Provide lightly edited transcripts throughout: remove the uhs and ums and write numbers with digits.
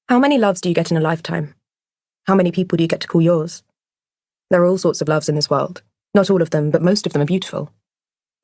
How many loves do you get in a lifetime? How many people do you get to call yours? There are all sorts of loves in this world. Not all of them, but most of them are beautiful.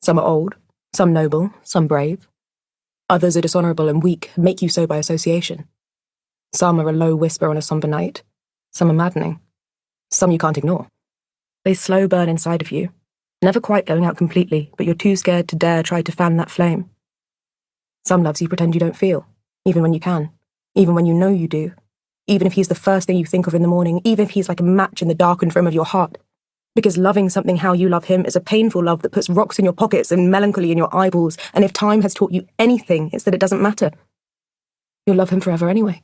Some are old, some noble, some brave. Others are dishonorable and weak, make you so by association. Some are a low whisper on a somber night. Some are maddening. Some you can't ignore. They slow burn inside of you, never quite going out completely, but you're too scared to dare try to fan that flame. Some loves you pretend you don't feel, even when you can, even when you know you do, even if he's the first thing you think of in the morning, even if he's like a match in the darkened room of your heart. Because loving something how you love him is a painful love that puts rocks in your pockets and melancholy in your eyeballs, and if time has taught you anything, it's that it doesn't matter. You'll love him forever anyway.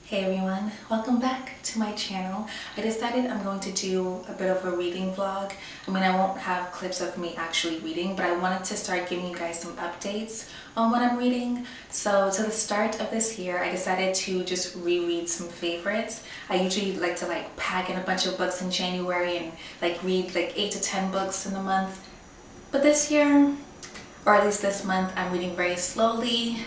Hey everyone, welcome back to my channel. I decided I'm going to do a bit of a reading vlog. I mean, I won't have clips of me actually reading, but I wanted to start giving you guys some updates on what I'm reading. So to the start of this year, I decided to just reread some favorites. I usually like to pack in a bunch of books in January and read 8 to 10 books in the month. But this year, or at least this month, I'm reading very slowly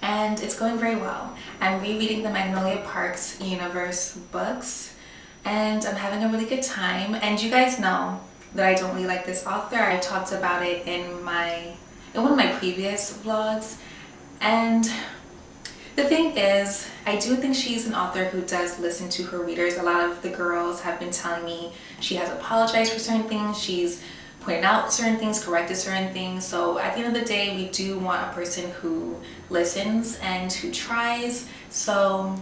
and it's going very well. I'm rereading the Magnolia Parks universe books and I'm having a really good time. And you guys know that I don't really like this author. I talked about it in one of my previous vlogs. And the thing is, I do think she's an author who does listen to her readers. A lot of the girls have been telling me she has apologized for certain things. She's pointed out certain things, corrected certain things. So at the end of the day, we do want a person who listens and who tries. So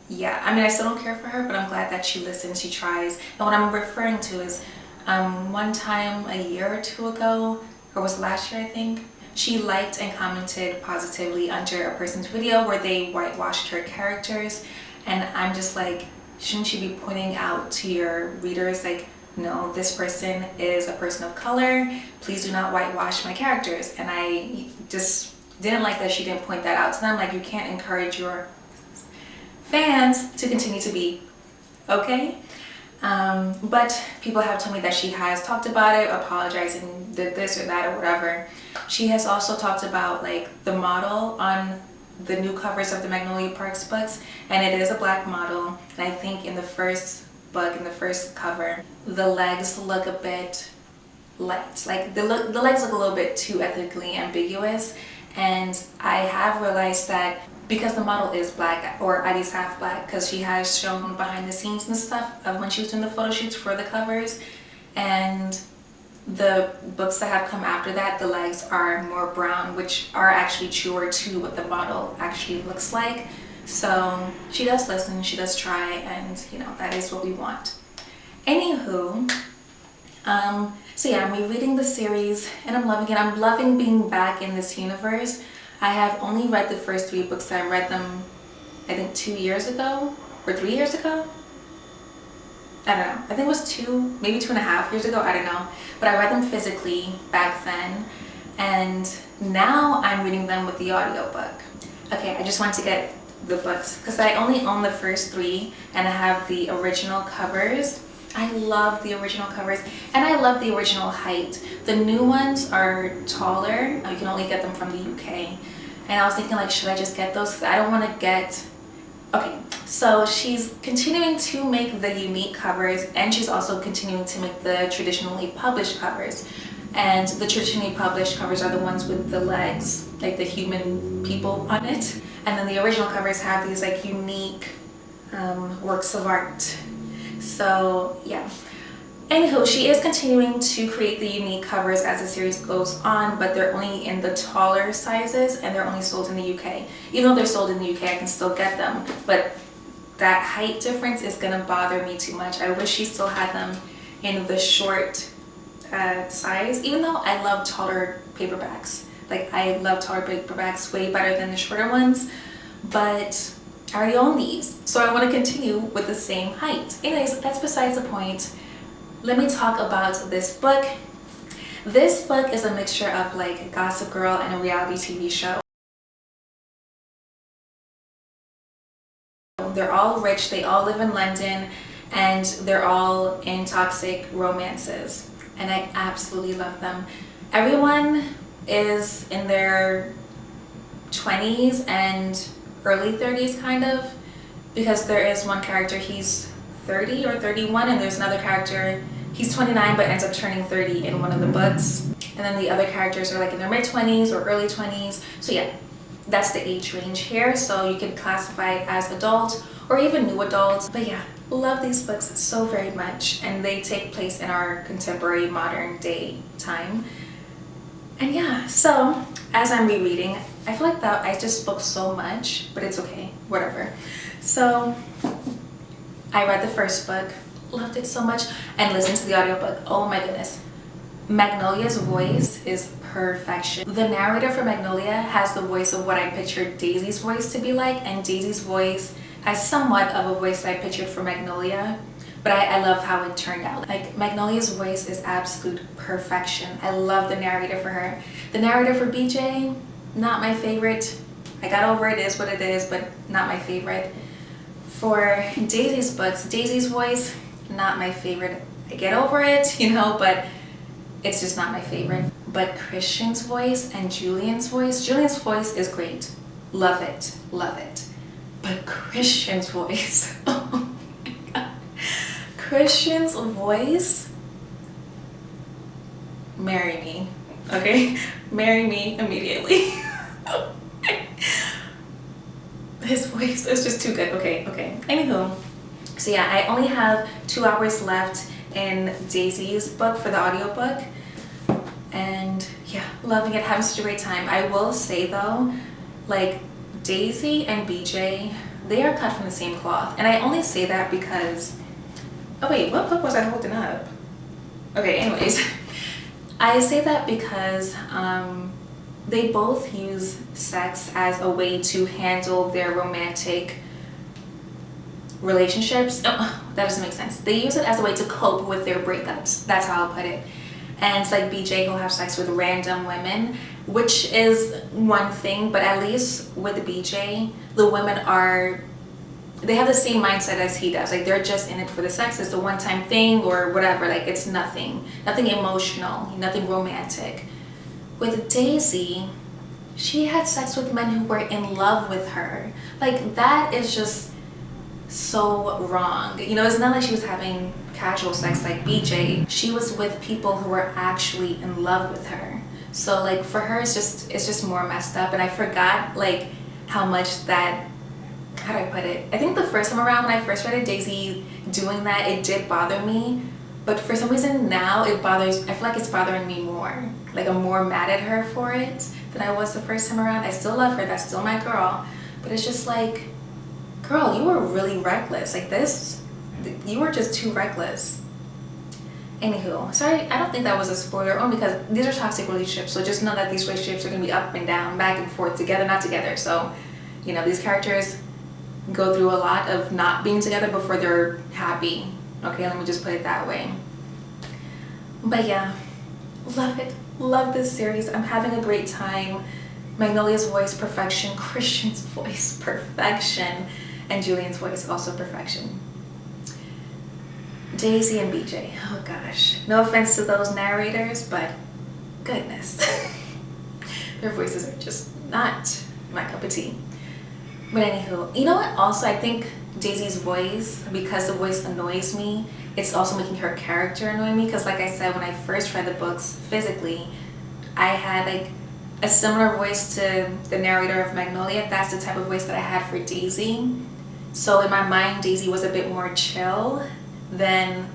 yeah, I mean, I still don't care for her, but I'm glad that she listens, she tries. And what I'm referring to is one time a year or two ago, or was it last year I think, she liked and commented positively under a person's video where they whitewashed her characters. And I'm just like, shouldn't she be pointing out to your readers no, this person is a person of color, please do not whitewash my characters? And I just didn't like that she didn't point that out to them. You can't encourage your fans to continue to be okay. But people have told me that she has talked about it, apologized and did this or that or whatever. She has also talked about the model on the new covers of the Magnolia Parks books, and it is a black model. And I think in the first book, in the first cover, the legs look a bit light. The legs look a little bit too ethnically ambiguous. And I have realized that because the model is black, or at least half black, because she has shown behind the scenes and stuff of when she was doing the photo shoots for the covers, and the books that have come after that, the legs are more brown, which are actually truer to what the model actually looks like. So she does listen, she does try, and that is what we want. Anywho, so yeah, I'm rereading the series and I'm loving it. I'm loving being back in this universe. I have only read the first 3 books. I read them, I think 2 years ago or 3 years ago. I don't know. I think it was 2, maybe 2.5 years ago. I don't know. But I read them physically back then, and now I'm reading them with the audiobook. Okay, I just wanted to get the books because I only own the first 3 and I have the original covers. I love the original covers and I love the original height. The new ones are taller. You can only get them from the UK. And I was thinking should I just get those? Because I don't want to get... Okay, so she's continuing to make the unique covers and she's also continuing to make the traditionally published covers. And the traditionally published covers are the ones with the legs, the human people on it. And then the original covers have these unique works of art. So yeah. Anywho, she is continuing to create the unique covers as the series goes on, but they're only in the taller sizes and they're only sold in the UK. Even though they're sold in the UK, I can still get them, but that height difference is gonna bother me too much. I wish she still had them in the short size, even though I love taller paperbacks. I love taller paperbacks way better than the shorter ones, but I already own these, so I want to continue with the same height. Anyways, that's besides the point. Let me talk about this book. This book is a mixture of Gossip Girl and a reality TV show. They're all rich, they all live in London, and they're all in toxic romances. And I absolutely love them. Everyone is in their 20s and early 30s kind of, because there is one character, he's 30 or 31, and there's another character, he's 29 but ends up turning 30 in one of the books. And then the other characters are like in their mid-20s or early 20s. So yeah, that's the age range here. So you can classify it as adult or even new adult. But yeah, love these books so very much. And they take place in our contemporary modern day time. And yeah, so as I'm rereading, I feel like that I just spoke so much, but it's okay, whatever. So I read the first book, loved it so much, and listened to the audiobook. Oh my goodness. Magnolia's voice is perfection. The narrator for Magnolia has the voice of what I pictured Daisy's voice to be like, and Daisy's voice has somewhat of a voice that I pictured for Magnolia, but I love how it turned out. Like, Magnolia's voice is absolute perfection. I love the narrator for her. The narrator for BJ, not my favorite. I got over it, is what it is, but not my favorite. For Daisy's books, Daisy's voice, not my favorite. I get over it, you know, but it's just not my favorite. But Christian's voice and Julian's voice is great. Love it, love it. But Christian's voice, oh my God. Christian's voice, marry me, okay? Marry me immediately. His voice is just too good. Okay. Anywho, so yeah, I only have 2 hours left in Daisy's book for the audiobook, and yeah, loving it, having such a great time. I will say though, like, Daisy and BJ, they are cut from the same cloth, and I only say that because, oh wait, what book was I holding up? Okay, anyways, I say that because they both use sex as a way to handle their romantic relationships. Oh, that doesn't make sense. They use it as a way to cope with their breakups. That's how I'll put it. And it's like BJ, he'll have sex with random women, which is one thing, but at least with BJ, the women they have the same mindset as he does. Like, they're just in it for the sex. It's a one-time thing or whatever. Like, it's nothing emotional, nothing romantic. With Daisy, she had sex with men who were in love with her. Like, that is just so wrong. You know, it's not like she was having casual sex like BJ. She was with people who were actually in love with her. So like, for her, it's just more messed up. And I forgot like how much that, how do I put it? I think the first time around when I first read it, Daisy doing that, it did bother me. But for some reason now I feel like it's bothering me more. Like, I'm more mad at her for it than I was the first time around. I still love her, that's still my girl. But it's just like, girl, you were really reckless. Like, you were just too reckless. Anywho, sorry, I don't think that was a spoiler, only because these are toxic relationships. So just know that these relationships are gonna be up and down, back and forth, together, not together. So, you know, these characters go through a lot of not being together before they're happy. Okay, let me just put it that way. But yeah, love it. Love this series. I'm having a great time. Magnolia's voice, perfection. Christian's voice, perfection. And Julian's voice, also perfection. Daisy and BJ, oh gosh. No offense to those narrators, but goodness. Their voices are just not my cup of tea. But anywho, you know what? Also, I think Daisy's voice, because the voice annoys me, it's also making her character annoy me. Because like I said, when I first read the books physically, I had like a similar voice to the narrator of Magnolia. That's the type of voice that I had for Daisy. So in my mind, Daisy was a bit more chill than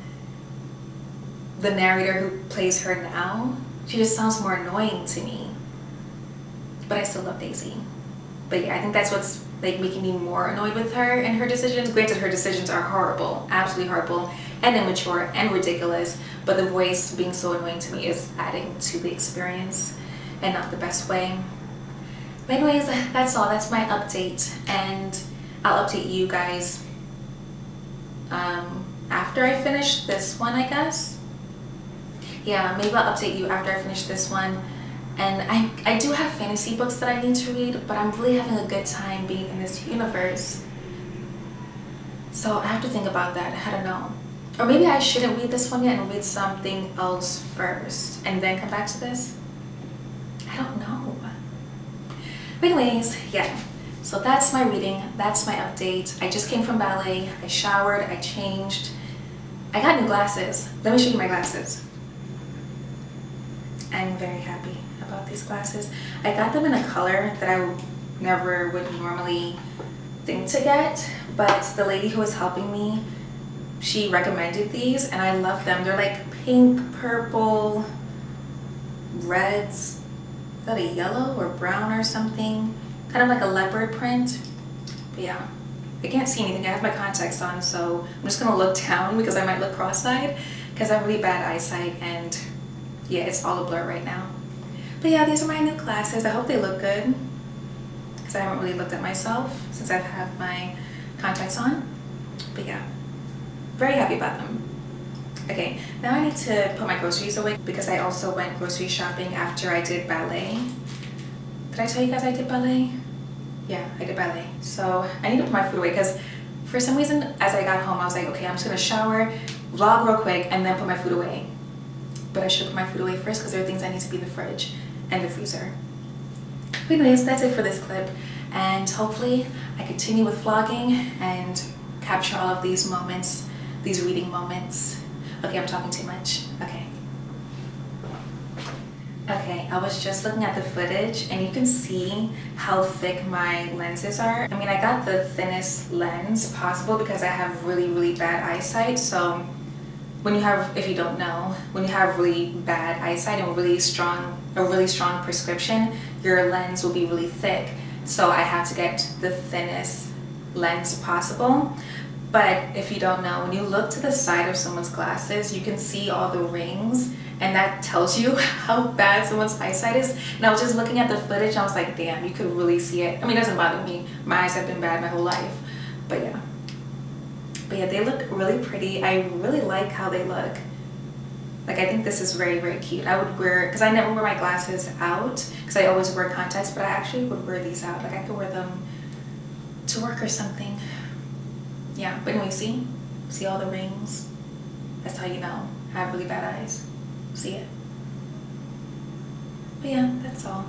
the narrator who plays her now. She just sounds more annoying to me. But I still love Daisy. But yeah, I think that's what's like making me more annoyed with her and her decisions. Granted, her decisions are horrible, absolutely horrible, and immature and ridiculous, but the voice being so annoying to me is adding to the experience and not the best way. But anyways, that's all. That's my update, and I'll update you guys after I finish this one, I guess. Yeah, maybe I'll update you after I finish this one. And I do have fantasy books that I need to read, but I'm really having a good time being in this universe. So I have to think about that. I don't know. Or maybe I shouldn't read this one yet and read something else first and then come back to this. I don't know. But anyways, yeah. So that's my reading, that's my update. I just came from ballet, I showered, I changed. I got new glasses. Let me show you my glasses. I'm very happy about these glasses. I got them in a color that I never would normally think to get, but the lady who was helping me, she recommended these and I love them. They're like pink, purple, reds. Is that a yellow or brown or something? Kind of like a leopard print. But yeah, I can't see anything. I have my contacts on, so I'm just gonna look down because I might look cross-eyed because I have really bad eyesight and yeah, it's all a blur right now. But yeah, these are my new glasses. I hope they look good because I haven't really looked at myself since I've had my contacts on. But yeah, very happy about them. Okay, now I need to put my groceries away because I also went grocery shopping after I did ballet. Did I tell you guys I did ballet? Yeah, I did ballet. So I need to put my food away because for some reason, as I got home, I was like, okay, I'm just gonna shower, vlog real quick, and then put my food away. But I should put my food away first because there are things that need to be in the fridge and the freezer. But anyways, that's it for this clip. And hopefully I continue with vlogging and capture all of these moments, these reading moments. Okay, I'm talking too much. Okay, I was just looking at the footage and you can see how thick my lenses are. I mean, I got the thinnest lens possible because I have really bad eyesight. So when you have, if you don't know, when you have really bad eyesight and a really strong prescription, your lens will be really thick. So I have to get the thinnest lens possible. But if you don't know, when you look to the side of someone's glasses, you can see all the rings, and that tells you how bad someone's eyesight is. And I was just looking at the footage and I was like, damn, you could really see it. I mean, it doesn't bother me. My eyes have been bad my whole life. But yeah, they look really pretty. I really like how they look. Like, I think this is very cute. I would wear, because I never wear my glasses out because I always wear contacts, but I actually would wear these out. Like, I could wear them to work or something. Yeah, but anyway, see all the rings? That's how you know I have really bad eyes. See it? But yeah, that's all.